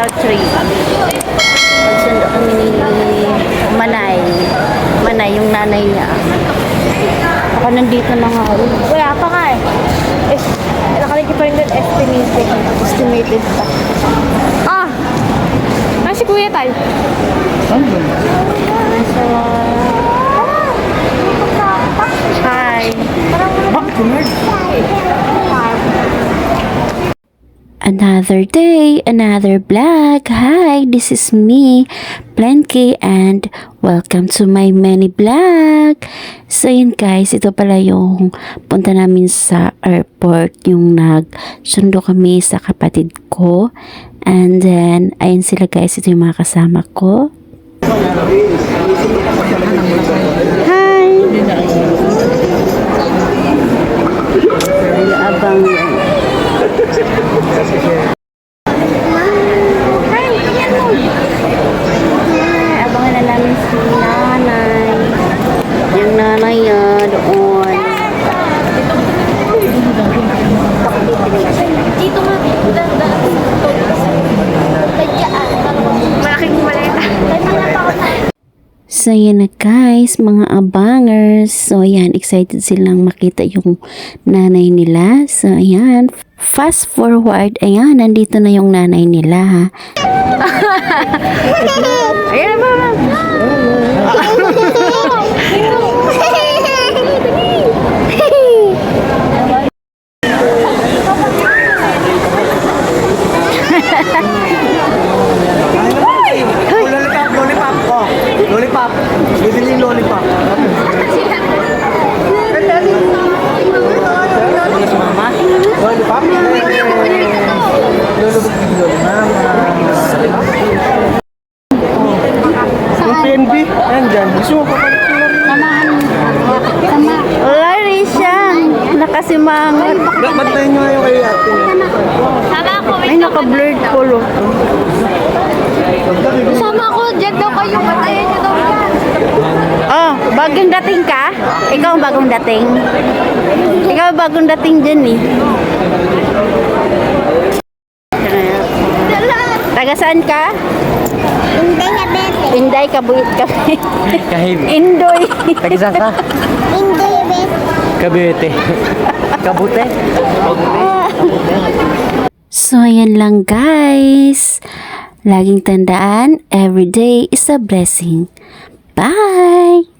Crocodile Tree. Magsundo kami ni Manay. Manay, yung nanay niya. Baka nandito na nga. Wala pa nga eh. Nakalagay pa rin doon estimated. Estimated pa. Ah! Si Kuya Tal. So, hi. Another day, another vlog. Hi, this is me, Plenky, and welcome to my mini vlog. So yun guys, ito pala yung punta namin sa airport, yung nagsundo kami sa kapatid ko. And then, ayun sila guys, ito yung mga kasama ko. Hi! Abang abangan na namin si nanay. Yung nanay doon. Dito nga. Malaking maleta. So yan na guys, mga abangers. So ayan, excited silang makita yung nanay nila. So ayan, fast forward. Ayan, nandito na yung nanay nila. Ayan na mama. Lollipop. Bibili lollipop. Mama? Lollipop? Yung PNB? Ayan dyan. Gusto mo papalit ko na rin. Wala rin siya. Nakasimangot. Bantayan nyo nga yung kay ate. Sama ako. Ay, naka-blurred ko lo. Sama ako. Diyan daw kayo. Patayin nyo daw yan. Oh, bagong dating ka? Ikaw ang bagong dating? Ikaw ang bagong dating dyan eh. Taga saan ka? Inday na bete. Inday, kabuit kami. Kahit. Indoy. Tagisa ka? Inday na bete. Kabute. Kabute? So, ayan lang guys. Laging tandaan, every day is a blessing. Bye!